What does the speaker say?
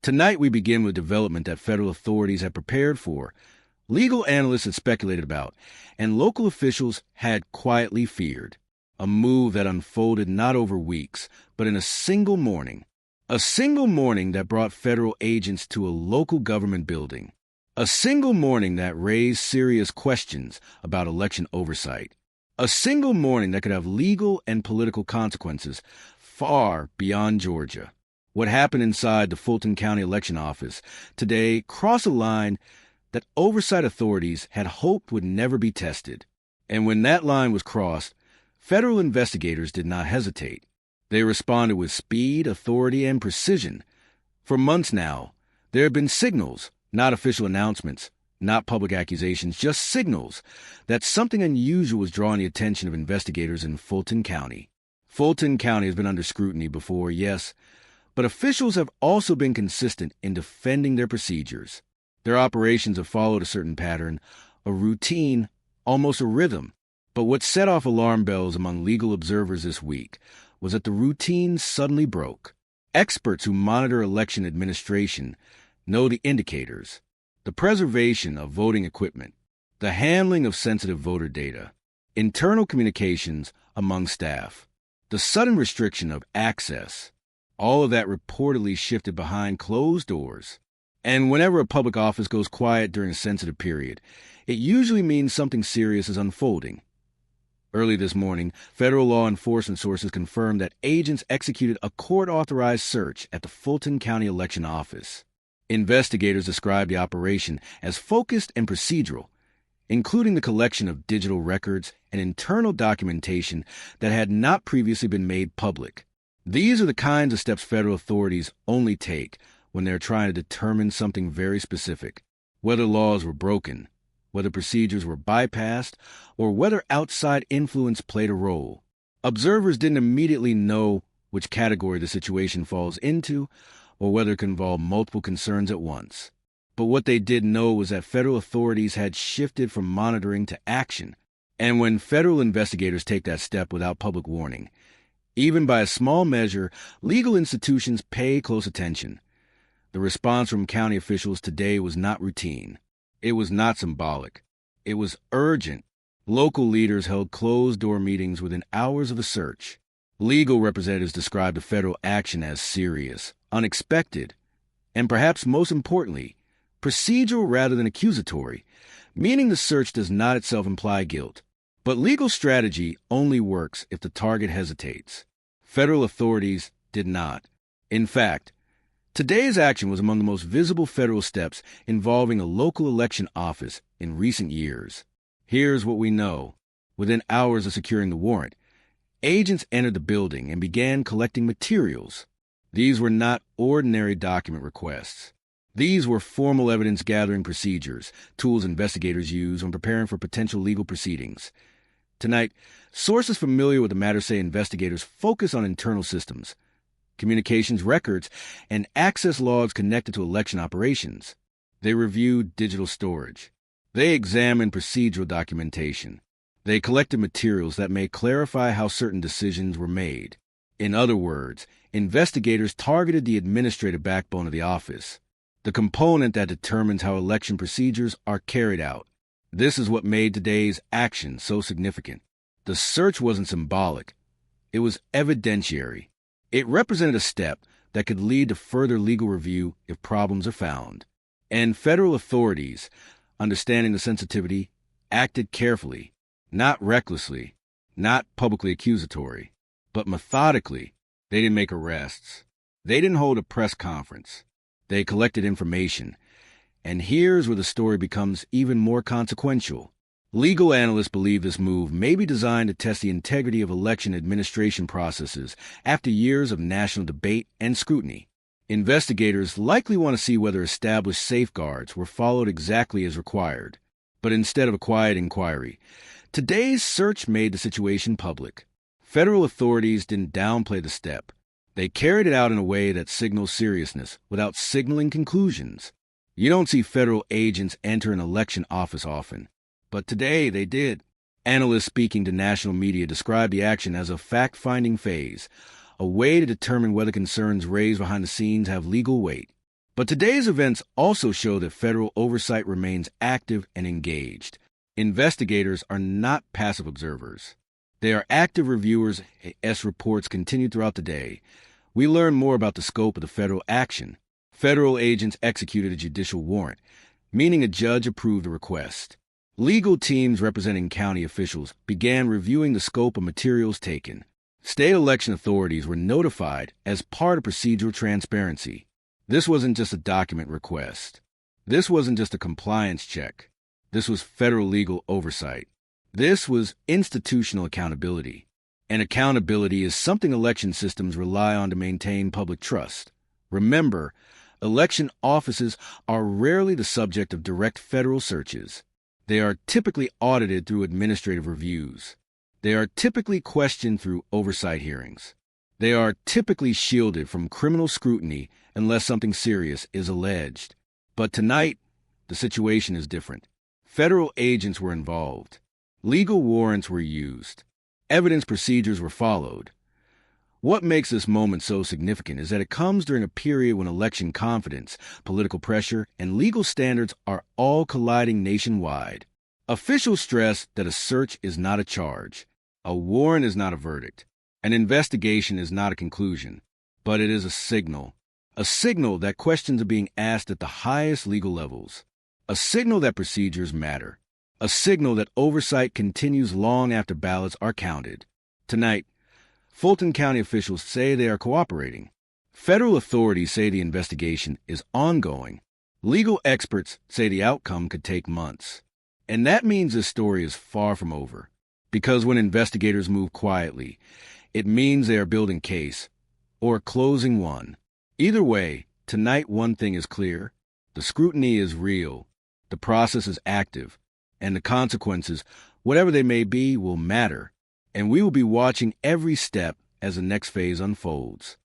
Tonight we begin with development that federal authorities had prepared for, legal analysts had speculated about, and local officials had quietly feared. A move that unfolded not over weeks, but in a single morning. A single morning that brought federal agents to a local government building. A single morning that raised serious questions about election oversight. A single morning that could have legal and political consequences far beyond Georgia. What happened inside the Fulton County Election Office today crossed a line that oversight authorities had hoped would never be tested. And when that line was crossed, federal investigators did not hesitate. They responded with speed, authority, and precision. For months now, there have been signals, not official announcements, not public accusations, just signals that something unusual was drawing the attention of investigators in Fulton County. Fulton County has been under scrutiny before, yes, but officials have also been consistent in defending their procedures. Their operations have followed a certain pattern, a routine, almost a rhythm. But what set off alarm bells among legal observers this week was that the routine suddenly broke. Experts who monitor election administration know the indicators: the preservation of voting equipment, the handling of sensitive voter data, internal communications among staff, the sudden restriction of access. All of that reportedly shifted behind closed doors. And whenever a public office goes quiet during a sensitive period, it usually means something serious is unfolding. Early this morning, federal law enforcement sources confirmed that agents executed a court-authorized search at the Fulton County Election Office. Investigators described the operation as focused and procedural, including the collection of digital records and internal documentation that had not previously been made public. These are the kinds of steps federal authorities only take when they're trying to determine something very specific, whether laws were broken, whether procedures were bypassed, or whether outside influence played a role. Observers didn't immediately know which category the situation falls into, or whether it can involve multiple concerns at once. But what they did know was that federal authorities had shifted from monitoring to action. And when federal investigators take that step without public warning, even by a small measure, legal institutions pay close attention. The response from county officials today was not routine. It was not symbolic. It was urgent. Local leaders held closed-door meetings within hours of the search. Legal representatives described the federal action as serious, unexpected, and perhaps most importantly, procedural rather than accusatory, meaning the search does not itself imply guilt. But legal strategy only works if the target hesitates. Federal authorities did not. In fact, today's action was among the most visible federal steps involving a local election office in recent years. Here's what we know. Within hours of securing the warrant, agents entered the building and began collecting materials. These were not ordinary document requests. These were formal evidence-gathering procedures, tools investigators use when preparing for potential legal proceedings. Tonight, sources familiar with the matter say investigators focus on internal systems, communications records, and access logs connected to election operations. They reviewed digital storage. They examined procedural documentation. They collected materials that may clarify how certain decisions were made. In other words, investigators targeted the administrative backbone of the office, the component that determines how election procedures are carried out. This is what made today's action so significant. The search wasn't symbolic. It was evidentiary. It represented a step that could lead to further legal review if problems are found. And federal authorities, understanding the sensitivity, acted carefully, not recklessly, not publicly accusatory, but methodically. They didn't make arrests. They didn't hold a press conference. They collected information. And here's where the story becomes even more consequential. Legal analysts believe this move may be designed to test the integrity of election administration processes after years of national debate and scrutiny. Investigators likely want to see whether established safeguards were followed exactly as required. But instead of a quiet inquiry, today's search made the situation public. Federal authorities didn't downplay the step. They carried it out in a way that signals seriousness without signaling conclusions. You don't see federal agents enter an election office often, but today they did. Analysts speaking to national media described the action as a fact-finding phase, a way to determine whether concerns raised behind the scenes have legal weight. But today's events also show that federal oversight remains active and engaged. Investigators are not passive observers. They are active reviewers as reports continue throughout the day. We learn more about the scope of the federal action. Federal agents executed a judicial warrant, meaning a judge approved a request. Legal teams representing county officials began reviewing the scope of materials taken. State election authorities were notified as part of procedural transparency. This wasn't just a document request. This wasn't just a compliance check. This was federal legal oversight. This was institutional accountability. And accountability is something election systems rely on to maintain public trust. Remember, election offices are rarely the subject of direct federal searches. They are typically audited through administrative reviews. They are typically questioned through oversight hearings. They are typically shielded from criminal scrutiny unless something serious is alleged. But tonight, the situation is different. Federal agents were involved. Legal warrants were used. Evidence procedures were followed. What makes this moment so significant is that it comes during a period when election confidence, political pressure, and legal standards are all colliding nationwide. Officials stress that a search is not a charge. A warrant is not a verdict. An investigation is not a conclusion, but it is a signal that questions are being asked at the highest legal levels, a signal that procedures matter, a signal that oversight continues long after ballots are counted. Tonight, Fulton County officials say they are cooperating. Federal authorities say the investigation is ongoing. Legal experts say the outcome could take months. And that means this story is far from over, because when investigators move quietly, it means they are building case or closing one. Either way, tonight one thing is clear. The scrutiny is real, the process is active, and the consequences, whatever they may be, will matter. And we will be watching every step as the next phase unfolds.